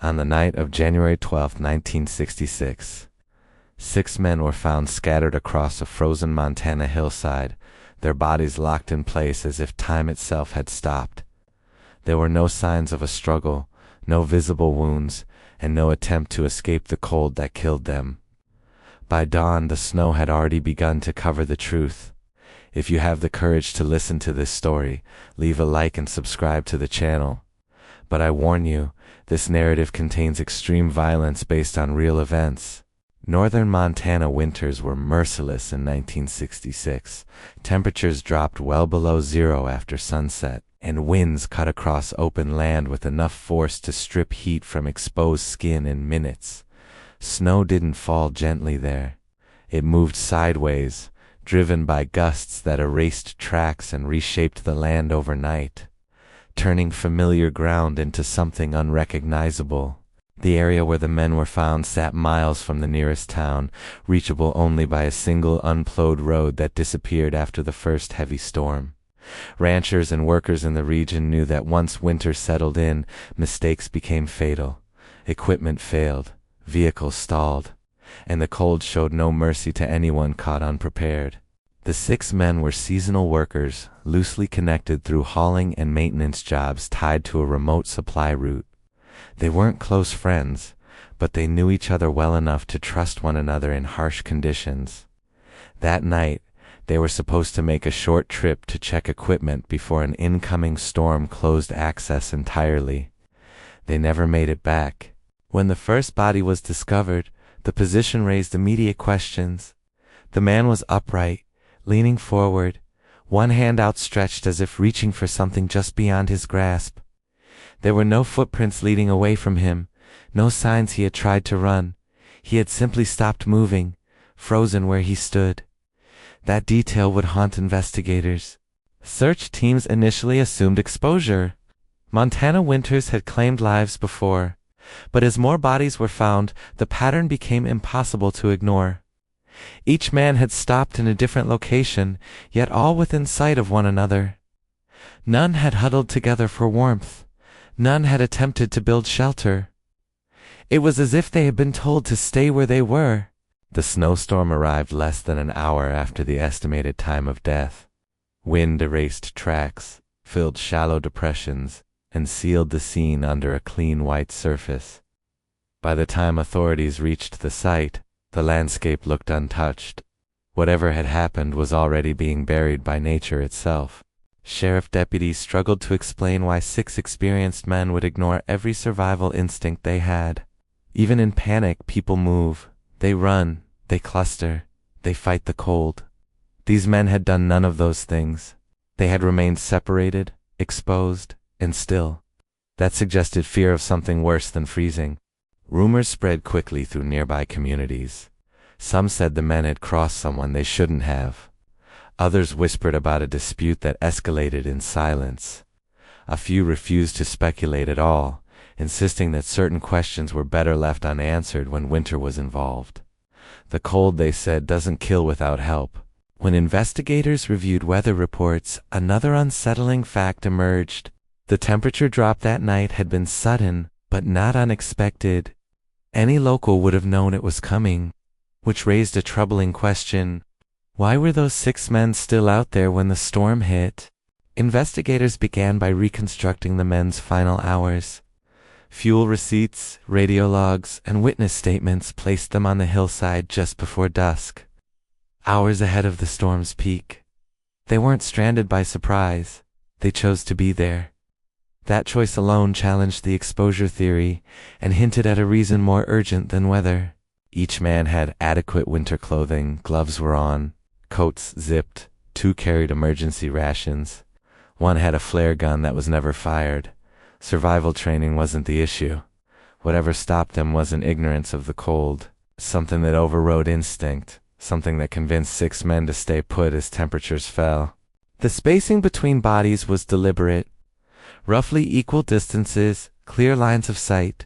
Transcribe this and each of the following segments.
On the night of January 12, 1966, 6 men were found scattered across a frozen Montana hillside, their bodies locked in place as if time itself had stopped. There were no signs of a struggle, no visible wounds, and no attempt to escape the cold that killed them. By dawn, the snow had already begun to cover the truth. If you have the courage to listen to this story, leave a like and subscribe to the channel. But I warn you, this narrative contains extreme violence based on real events. Northern Montana winters were merciless in 1966. Temperatures dropped well below zero after sunset, and winds cut across open land with enough force to strip heat from exposed skin in minutes. Snow didn't fall gently there. It moved sideways, driven by gusts that erased tracks and reshaped the land overnight, turning familiar ground into something unrecognizable. The area where the men were found sat miles from the nearest town, reachable only by a single unplowed road that disappeared after the first heavy storm. Ranchers and workers in the region knew that once winter settled in, mistakes became fatal. Equipment failed, vehicles stalled, and the cold showed no mercy to anyone caught unprepared. The 6 men were seasonal workers, loosely connected through hauling and maintenance jobs tied to a remote supply route. They weren't close friends, but they knew each other well enough to trust one another in harsh conditions. That night, they were supposed to make a short trip to check equipment before an incoming storm closed access entirely. They never made it back. When the first body was discovered, the position raised immediate questions. The man was upright, leaning forward, one hand outstretched as if reaching for something just beyond his grasp. There were no footprints leading away from him, no signs he had tried to run. He had simply stopped moving, frozen where he stood. That detail would haunt investigators. Search teams initially assumed exposure. Montana winters had claimed lives before, but as more bodies were found, the pattern became impossible to ignore. Each man had stopped in a different location, yet all within sight of one another. None had huddled together for warmth. None had attempted to build shelter. It was as if they had been told to stay where they were. The snowstorm arrived less than an hour after the estimated time of death. Wind erased tracks, filled shallow depressions, and sealed the scene under a clean white surface. By the time authorities reached the site, the landscape looked untouched. Whatever had happened was already being buried by nature itself. Sheriff deputies struggled to explain why 6 experienced men would ignore every survival instinct they had. Even in panic, people move. They run, they cluster, they fight the cold. These men had done none of those things. They had remained separated, exposed, and still. That suggested fear of something worse than freezing. Rumors spread quickly through nearby communities. Some said the men had crossed someone they shouldn't have. Others whispered about a dispute that escalated in silence. A few refused to speculate at all, insisting that certain questions were better left unanswered when winter was involved. The cold, they said, doesn't kill without help. When investigators reviewed weather reports, another unsettling fact emerged. The temperature drop that night had been sudden, but not unexpected. Any local would have known it was coming, which raised a troubling question. Why were those 6 men still out there when the storm hit? Investigators began by reconstructing the men's final hours. Fuel receipts, radio logs, and witness statements placed them on the hillside just before dusk, hours ahead of the storm's peak. They weren't stranded by surprise. They chose to be there. That choice alone challenged the exposure theory and hinted at a reason more urgent than weather. Each man had adequate winter clothing, gloves were on, coats zipped, 2 carried emergency rations. One had a flare gun that was never fired. Survival training wasn't the issue. Whatever stopped them wasn't ignorance of the cold, something that overrode instinct, something that convinced 6 men to stay put as temperatures fell. The spacing between bodies was deliberate. Roughly equal distances, clear lines of sight.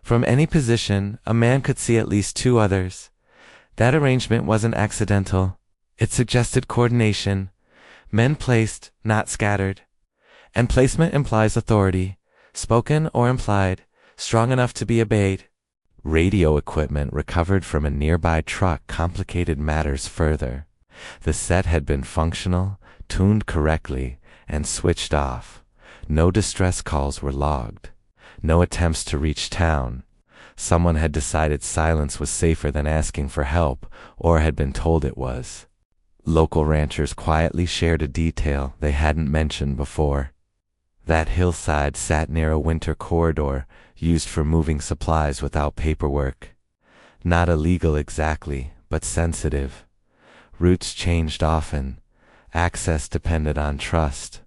From any position, a man could see at least 2 others. That arrangement wasn't accidental. It suggested coordination. Men placed, not scattered. And placement implies authority, spoken or implied, strong enough to be obeyed. Radio equipment recovered from a nearby truck complicated matters further. The set had been functional, tuned correctly, and switched off. No distress calls were logged. No attempts to reach town. Someone had decided silence was safer than asking for help, or had been told it was. Local ranchers quietly shared a detail they hadn't mentioned before. That hillside sat near a winter corridor used for moving supplies without paperwork. Not illegal exactly, but sensitive. Routes changed often. Access depended on trust.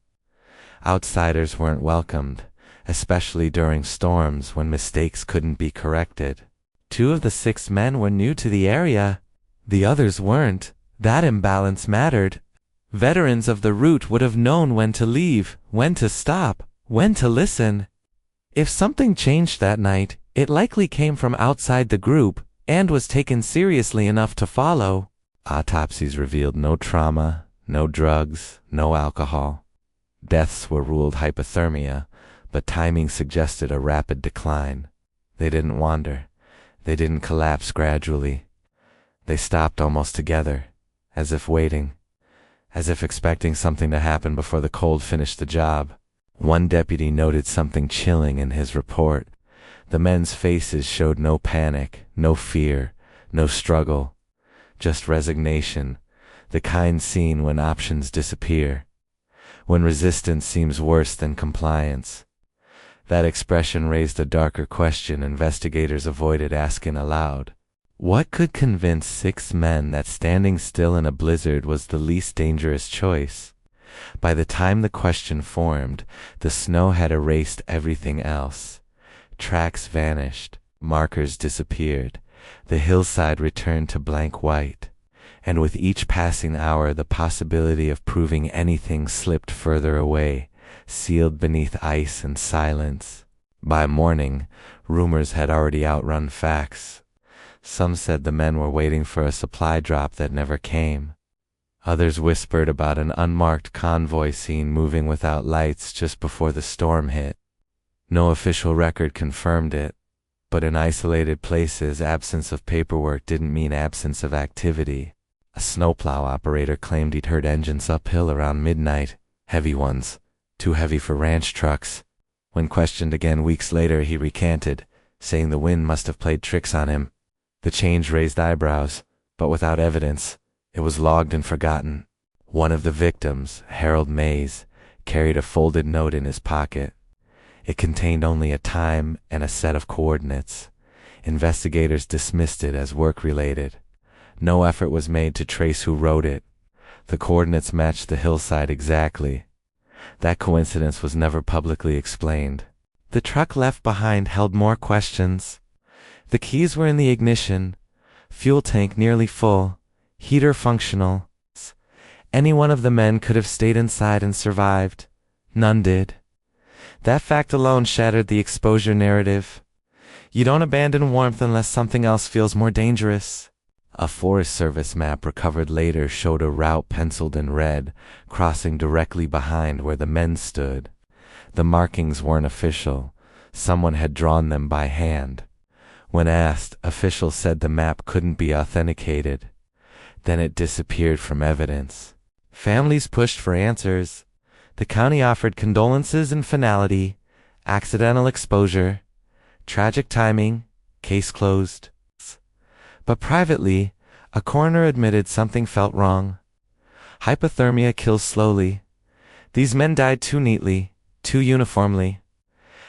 Outsiders weren't welcomed, especially during storms when mistakes couldn't be corrected. 2 of the 6 men were new to the area. The others weren't. That imbalance mattered. Veterans of the route would have known when to leave, when to stop, when to listen. If something changed that night, it likely came from outside the group and was taken seriously enough to follow. Autopsies revealed no trauma, no drugs, no alcohol. Deaths were ruled hypothermia, but timing suggested a rapid decline. They didn't wander. They didn't collapse gradually. They stopped almost together, as if waiting, as if expecting something to happen before the cold finished the job. One deputy noted something chilling in his report. The men's faces showed no panic, no fear, no struggle, just resignation, the kind seen when options disappear, when resistance seems worse than compliance. That expression raised a darker question investigators avoided asking aloud. What could convince 6 men that standing still in a blizzard was the least dangerous choice? By the time the question formed, the snow had erased everything else. Tracks vanished, markers disappeared, the hillside returned to blank white, and with each passing hour the possibility of proving anything slipped further away, sealed beneath ice and silence. By morning, rumors had already outrun facts. Some said the men were waiting for a supply drop that never came. Others whispered about an unmarked convoy seen moving without lights just before the storm hit. No official record confirmed it, but in isolated places, absence of paperwork didn't mean absence of activity. A snowplow operator claimed he'd heard engines uphill around midnight, heavy ones, too heavy for ranch trucks. When questioned again weeks later, he recanted, saying the wind must have played tricks on him. The change raised eyebrows, but without evidence. It was logged and forgotten. One of the victims, Harold Mays, carried a folded note in his pocket. It contained only a time and a set of coordinates. Investigators dismissed it as work-related. No effort was made to trace who wrote it. The coordinates matched the hillside exactly. That coincidence was never publicly explained. The truck left behind held more questions. The keys were in the ignition, fuel tank nearly full, heater functional. Any one of the men could have stayed inside and survived. None did. That fact alone shattered the exposure narrative. You don't abandon warmth unless something else feels more dangerous. A Forest Service map recovered later showed a route penciled in red, crossing directly behind where the men stood. The markings weren't official. Someone had drawn them by hand. When asked, officials said the map couldn't be authenticated. Then it disappeared from evidence. Families pushed for answers. The county offered condolences and finality, accidental exposure, tragic timing, case closed. But privately, a coroner admitted something felt wrong. Hypothermia kills slowly. These men died too neatly, too uniformly,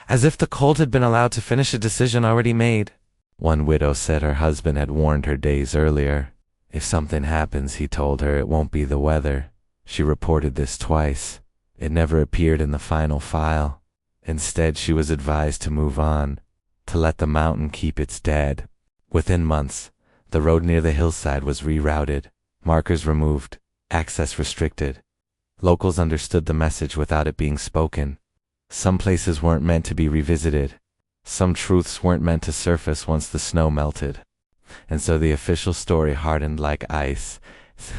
as if the cold had been allowed to finish a decision already made. One widow said her husband had warned her days earlier. If something happens, he told her, it won't be the weather. She reported this twice. It never appeared in the final file. Instead, she was advised to move on, to let the mountain keep its dead. Within months, the road near the hillside was rerouted, markers removed, access restricted. Locals understood the message without it being spoken. Some places weren't meant to be revisited. Some truths weren't meant to surface once the snow melted. And so the official story hardened like ice.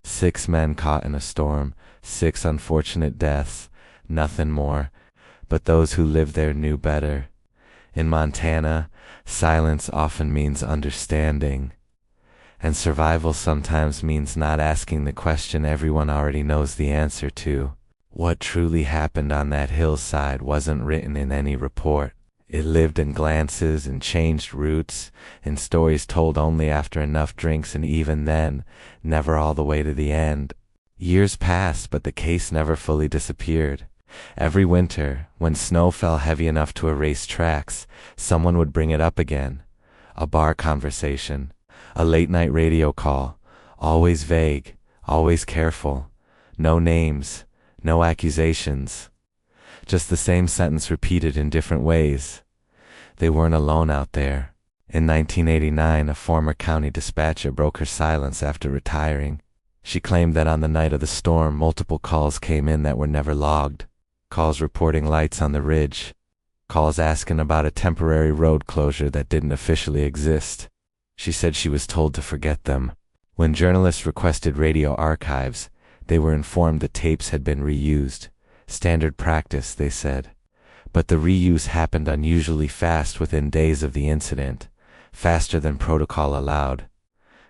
6 men caught in a storm, 6 unfortunate deaths, nothing more. But those who lived there knew better. In Montana, silence often means understanding, and survival sometimes means not asking the question everyone already knows the answer to. What truly happened on that hillside wasn't written in any report. It lived in glances and changed routes, in stories told only after enough drinks, and even then, never all the way to the end. Years passed, but the case never fully disappeared. Every winter, when snow fell heavy enough to erase tracks, someone would bring it up again. A bar conversation, a late-night radio call, always vague, always careful. No names, no accusations. Just the same sentence repeated in different ways. They weren't alone out there. In 1989, a former county dispatcher broke her silence after retiring. She claimed that on the night of the storm, multiple calls came in that were never logged. Calls reporting lights on the ridge. Calls asking about a temporary road closure that didn't officially exist. She said she was told to forget them. When journalists requested radio archives, they were informed the tapes had been reused. Standard practice, they said. But the reuse happened unusually fast within days of the incident, faster than protocol allowed.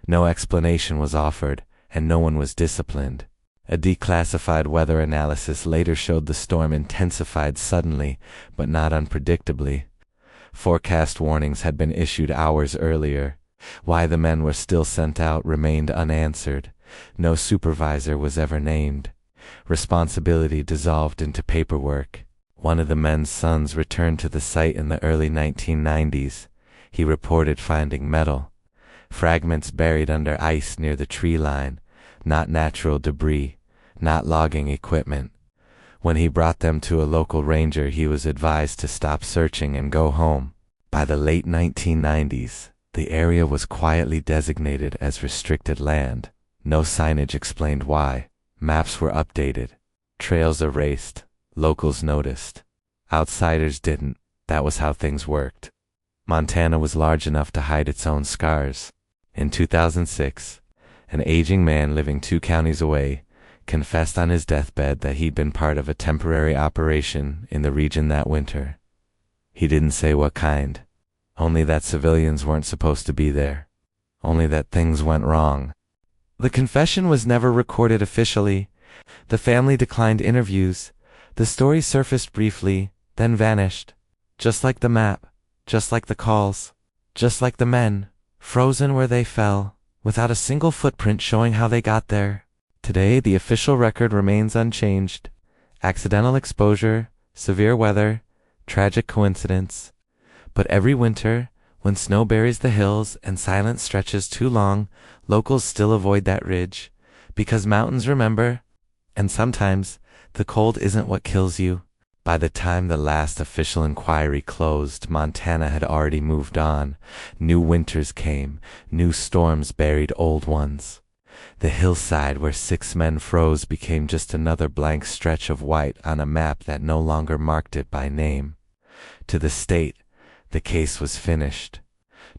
No explanation was offered, and no one was disciplined. A declassified weather analysis later showed the storm intensified suddenly, but not unpredictably. Forecast warnings had been issued hours earlier. Why the men were still sent out remained unanswered. No supervisor was ever named. Responsibility dissolved into paperwork. One of the men's sons returned to the site in the early 1990s. He reported finding metal, fragments buried under ice near the tree line, not natural debris, not logging equipment. When he brought them to a local ranger, he was advised to stop searching and go home. By the late 1990s, the area was quietly designated as restricted land. No signage explained why. Maps were updated. Trails erased. Locals noticed. Outsiders didn't. That was how things worked. Montana was large enough to hide its own scars. In 2006, an aging man living 2 counties away confessed on his deathbed that he'd been part of a temporary operation in the region that winter. He didn't say what kind. Only that civilians weren't supposed to be there. Only that things went wrong. The confession was never recorded officially. The family declined interviews. The story surfaced briefly, then vanished. Just like the map, just like the calls, just like the men, frozen where they fell, without a single footprint showing how they got there. Today, the official record remains unchanged. Accidental exposure, severe weather, tragic coincidence. But every winter, when snow buries the hills and silence stretches too long, locals still avoid that ridge, because mountains remember, and sometimes the cold isn't what kills you. By the time the last official inquiry closed, Montana had already moved on. New winters came, new storms buried old ones. The hillside where 6 men froze became just another blank stretch of white on a map that no longer marked it by name. To the state, the case was finished.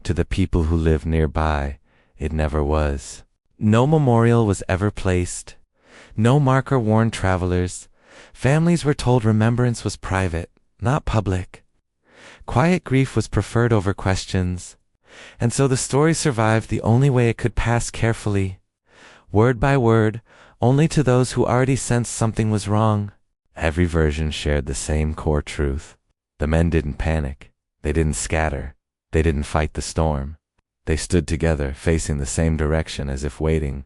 To the people who lived nearby, it never was. No memorial was ever placed. No marker warned travelers. Families were told remembrance was private, not public. Quiet grief was preferred over questions. And so the story survived the only way it could pass carefully. Word by word, only to those who already sensed something was wrong. Every version shared the same core truth. The men didn't panic. They didn't scatter. They didn't fight the storm. They stood together, facing the same direction as if waiting.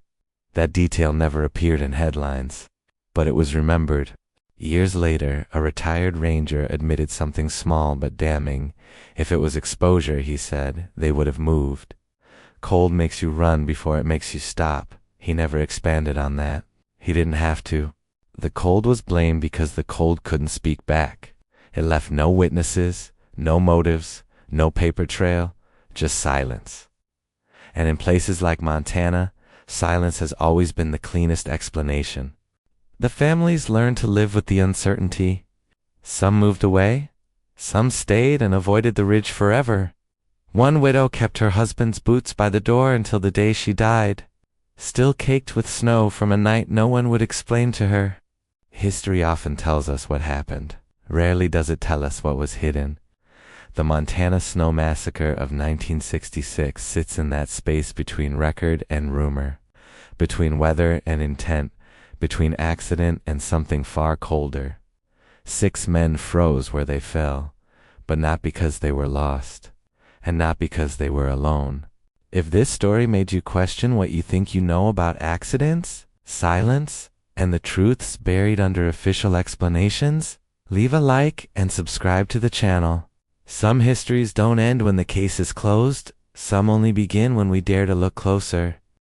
That detail never appeared in headlines, but it was remembered. Years later, a retired ranger admitted something small but damning. If it was exposure, he said, they would have moved. Cold makes you run before it makes you stop. He never expanded on that. He didn't have to. The cold was blamed because the cold couldn't speak back. It left no witnesses, no motives, no paper trail, just silence. And in places like Montana, silence has always been the cleanest explanation. The families learned to live with the uncertainty. Some moved away. Some stayed and avoided the ridge forever. One widow kept her husband's boots by the door until the day she died, still caked with snow from a night no one would explain to her. History often tells us what happened. Rarely does it tell us what was hidden. The Montana Snow Massacre of 1966 sits in that space between record and rumor, between weather and intent, between accident and something far colder. 6 men froze where they fell, but not because they were lost, and not because they were alone. If this story made you question what you think you know about accidents, silence, and the truths buried under official explanations, leave a like and subscribe to the channel. Some histories don't end when the case is closed, some only begin when we dare to look closer.